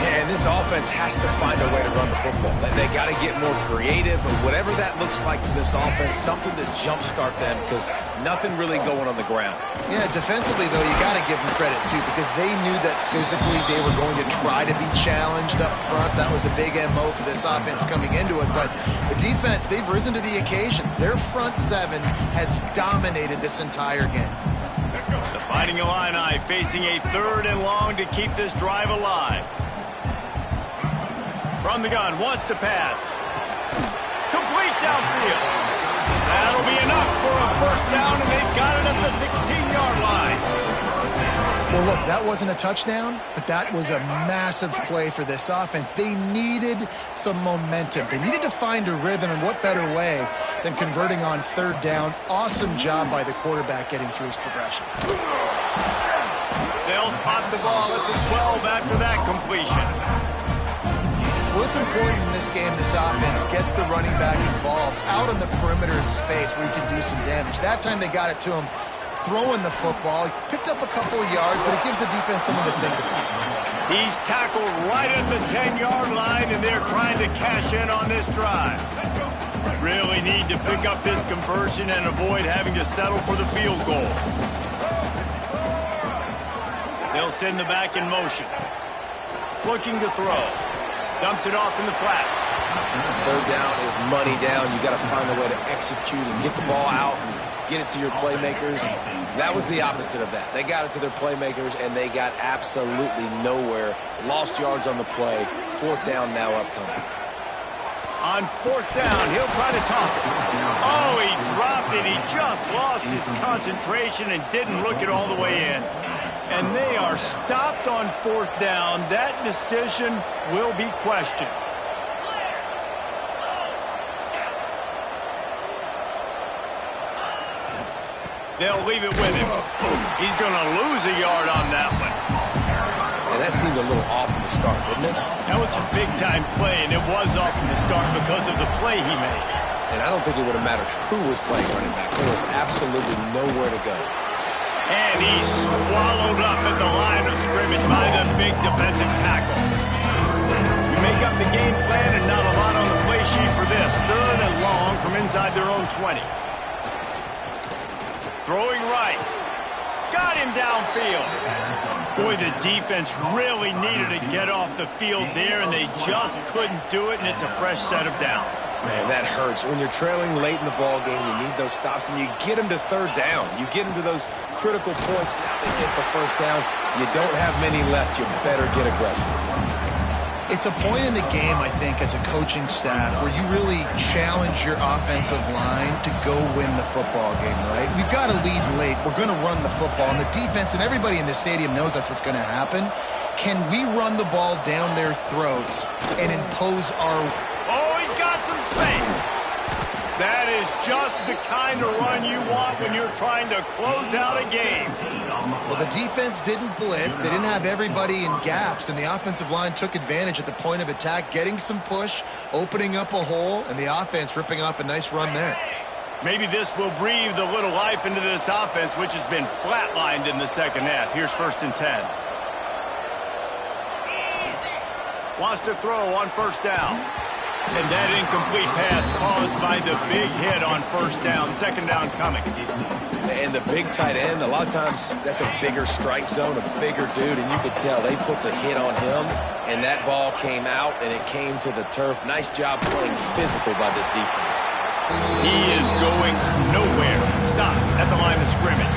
Yeah, and this offense has to find a way to run the football. They got to get more creative, or whatever that looks like for this offense, something to jumpstart them, because nothing really going on the ground. Yeah, defensively, though, you got to give them credit, too, because they knew that physically they were going to try to be challenged up front. That was a big MO for this offense coming into it. But the defense, they've risen to the occasion. Their front 7 has dominated this entire game. The Fighting Illini facing a 3rd and long to keep this drive alive. From the gun, wants to pass. Complete downfield. That'll be enough for a 1st down, and they've got it at the 16-yard line. Well, look, that wasn't a touchdown, but that was a massive play for this offense. They needed some momentum. They needed to find a rhythm, and what better way than converting on third down. Awesome job by the quarterback getting through his progression. They'll spot the ball at the 12 after that completion. Well, it's important in this game this offense gets the running back involved out on the perimeter in space where he can do some damage. That time they got it to him throwing the football. He picked up a couple of yards, but it gives the defense something to think about. He's tackled right at the 10-yard line, and they're trying to cash in on this drive. Really need to pick up this conversion and avoid having to settle for the field goal. They'll send the back in motion. Looking to throw. Dumps it off in the flats. Third down is money down. You got to find a way to execute and get the ball out and get it to your playmakers. That was the opposite of that. They got it to their playmakers, and they got absolutely nowhere. Lost yards on the play. Fourth down now upcoming. On fourth down, he'll try to toss it. Oh, he dropped it. He just lost his concentration and didn't look it all the way in. And they are stopped on fourth down. That decision will be questioned. They'll leave it with him. He's going to lose a yard on that one. And that seemed a little off from the start, didn't it? That was a big-time play, and it was off from the start because of the play he made. And I don't think it would have mattered who was playing running back. There was absolutely nowhere to go. And he's swallowed up at the line of scrimmage by the big defensive tackle. You make up the game plan and not a lot on the play sheet for this. Third and long from inside their own 20. Throwing right. Got him downfield. Boy, the defense really needed to get off the field there, and they just couldn't do it, and it's a fresh set of downs. Man, that hurts. When you're trailing late in the ball game, you need those stops, and you get them to third down. You get them to those critical points. Now they get the first down. You don't have many left. You better get aggressive. It's a point in the game, I think, as a coaching staff where you really challenge your offensive line to go win the football game, right? We've got to lead late. We're going to run the football. And the defense and everybody in the stadium knows that's what's going to happen. Can we run the ball down their throats and impose our... Oh, he's got some space. That is just the kind of run you want when you're trying to close out a game. Well, the defense didn't blitz. They didn't have everybody in gaps, and the offensive line took advantage at the point of attack, getting some push, opening up a hole, and the offense ripping off a nice run there. Maybe this will breathe a little life into this offense, which has been flatlined in the second half. Here's 1st and 10. Wants to throw on first down. And that incomplete pass caused by the big hit on first down. Second down coming. And the big tight end, a lot of times that's a bigger strike zone, a bigger dude, and you could tell they put the hit on him, and that ball came out, and it came to the turf. Nice job playing physical by this defense. He is going nowhere. Stop at the line of scrimmage.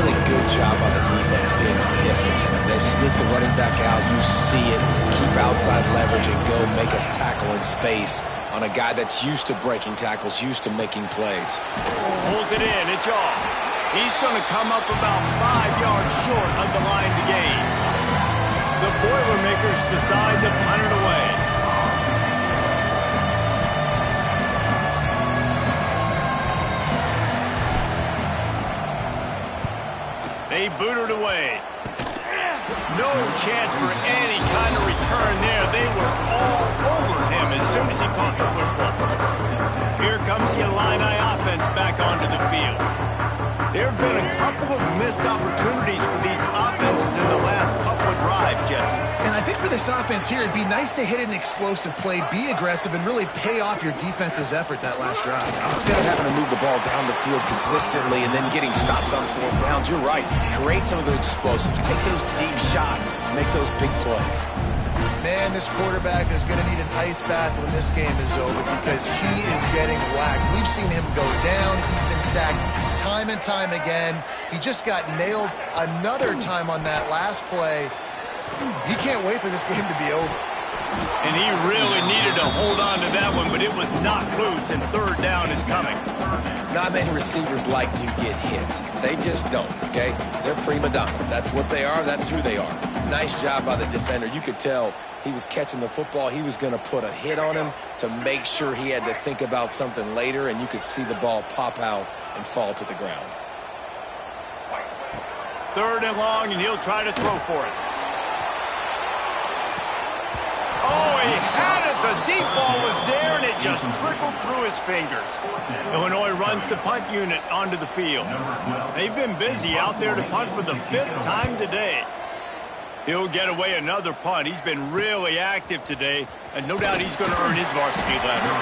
Really good job on the defense being disciplined. They sneak the running back out. You see it. Keep outside leverage and go make us tackle in space on a guy that's used to breaking tackles, used to making plays. Pulls it in. It's off. He's going to come up about 5 yards short of the line to gain. The Boilermakers decide to punt it away. They boot it away. No chance for any kind of return there. They were all over him as soon as he caught the football. Here comes the Illini offense back onto the field. There have been a couple of missed opportunities for these offenses in the last couple of drives, Jesse. And I think for this offense here, it'd be nice to hit an explosive play, be aggressive, and really pay off your defense's effort that last drive. Instead of having to move the ball down the field consistently and then getting stopped on fourth downs, you're right. Create some of those explosives. Take those deep shots. Make those big plays. Man, this quarterback is going to need an ice bath when this game is over because he is getting whacked. We've seen him go down. He's been sacked time and time again. He just got nailed another time on that last play. He can't wait for this game to be over. And he really needed to hold on to that one, but it was knocked loose, and third down is coming. Not many receivers like to get hit. They just don't, okay? They're prima donnas. That's what they are. That's who they are. Nice job by the defender. You could tell he was catching the football. He was going to put a hit on him to make sure he had to think about something later, and you could see the ball pop out and fall to the ground. 3rd and long, and he'll try to throw for it. Oh, he had it. The deep ball was there, and it just trickled through his fingers. Illinois runs the punt unit onto the field. They've been busy out there to punt for the 5th time today. He'll get away another punt. He's been really active today, and no doubt he's going to earn his varsity letter.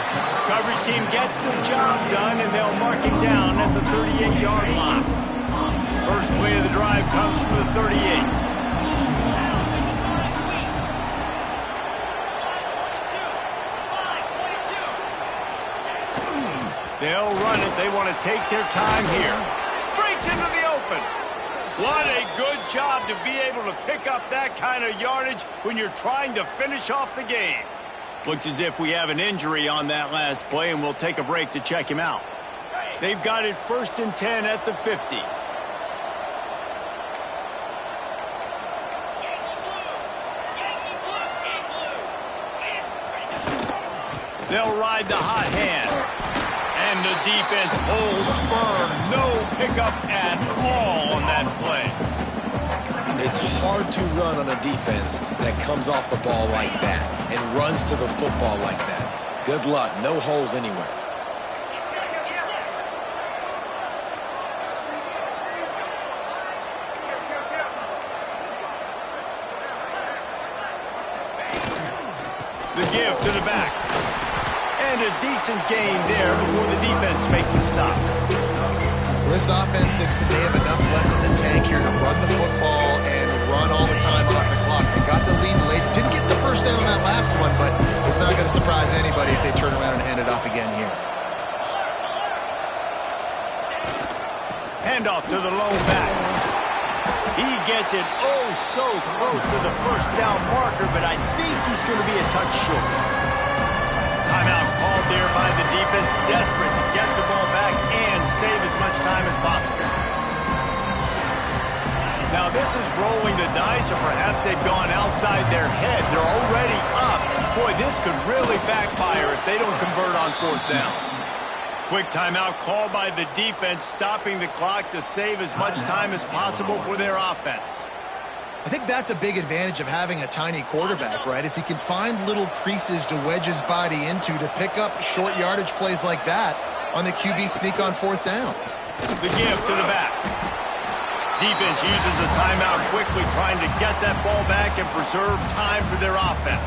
Coverage team gets the job done, and they'll mark him down at the 38-yard line. First play of the drive comes from the 38. They'll run it. They want to take their time here. Breaks into the open. What a good job to be able to pick up that kind of yardage when you're trying to finish off the game. Looks as if we have an injury on that last play, and we'll take a break to check him out. They've got it 1st and 10 at the 50. They'll ride the hot hand. And the defense holds firm. No pickup at all on that play. It's hard to run on a defense that comes off the ball like that and runs to the football like that. Good luck. No holes anywhere. The give to the back. And a decent gain there before the defense makes the stop. This offense thinks that they have enough left in the tank here to run the football and run all the time off the clock. They got the lead late. Didn't get the first down on that last one, but it's not going to surprise anybody if they turn around and hand it off again here. Handoff to the lone back. He gets it oh so close to the first down marker, but I think he's going to be a touch short. Timeout called there by the defense, desperate to get the ball back and save as much time as possible. Now this is rolling the dice, or perhaps they've gone outside their head. They're already up. Boy, this could really backfire if they don't convert on 4th down. Quick timeout called by the defense, stopping the clock to save as much time as possible for their offense. I think that's a big advantage of having a tiny quarterback, right? Is he can find little creases to wedge his body into to pick up short yardage plays like that on the QB sneak on 4th down. The give to the back. Defense uses a timeout quickly, trying to get that ball back and preserve time for their offense.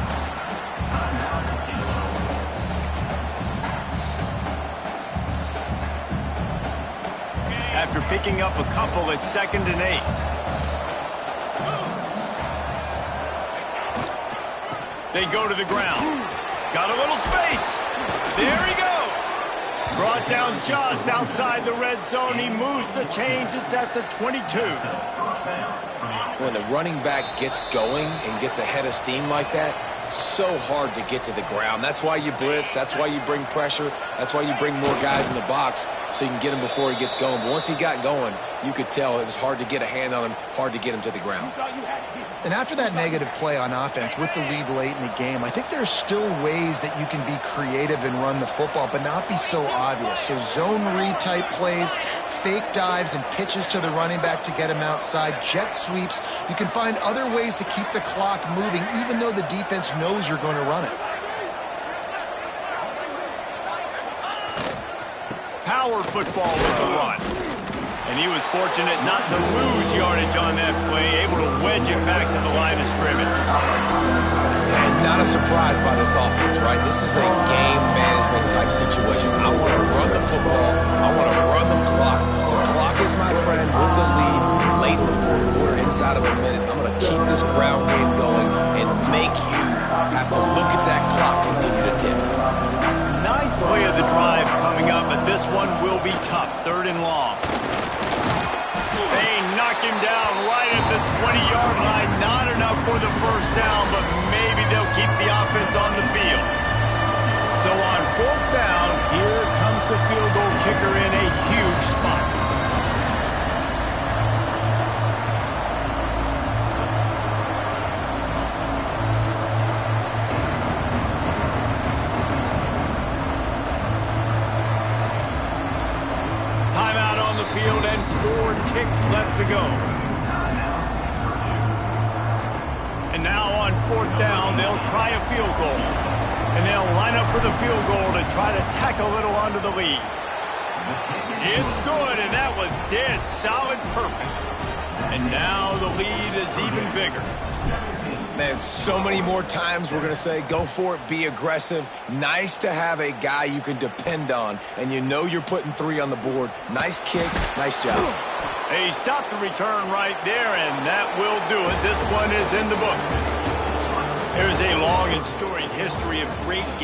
After picking up a couple, it's 2nd and 8. They go to the ground. Got a little space. There he goes. Brought down just outside the red zone. He moves the chains. It's at the 22. When the running back gets going and gets ahead of steam like that, so hard to get to the ground. That's why you blitz. That's why you bring pressure. That's why you bring more guys in the box so you can get him before he gets going. But once he got going, you could tell it was hard to get a hand on him, hard to get him to the ground. And after that negative play on offense with the lead late in the game, I think there's still ways that you can be creative and run the football, but not be so obvious. So zone read type plays, fake dives and pitches to the running back to get him outside, jet sweeps. You can find other ways to keep the clock moving, even though the defense knows you're going to run it. Power football with the run. And he was fortunate not to lose yardage on that play, able to wedge it back to the line of scrimmage. And not a surprise by this offense, right? This is a game management type situation. I want to run the football. I want to run the clock. The clock is my friend with the lead late in the 4th quarter, inside of a minute. I'm going to keep this ground game going and make you have to look at that clock continue to tick. 9th play of the drive coming up, and this one will be tough. 3rd and long. They knock him down right at the 20-yard line. Not enough for the first down, but maybe they'll keep the offense on the field. So on 4th down, here comes the field goal kicker in. A field and 4 ticks left to go. And now on 4th down, they'll try a field goal. And they'll line up for the field goal to try to tack a little onto the lead. It's good, and that was dead solid perfect. And now the lead is even bigger. Man, so many more times we're going to say, go for it, be aggressive. Nice to have a guy you can depend on, and you know you're putting 3 on the board. Nice kick, nice job. He stopped the return right there, and that will do it. This one is in the book. There's a long and storied history of great games.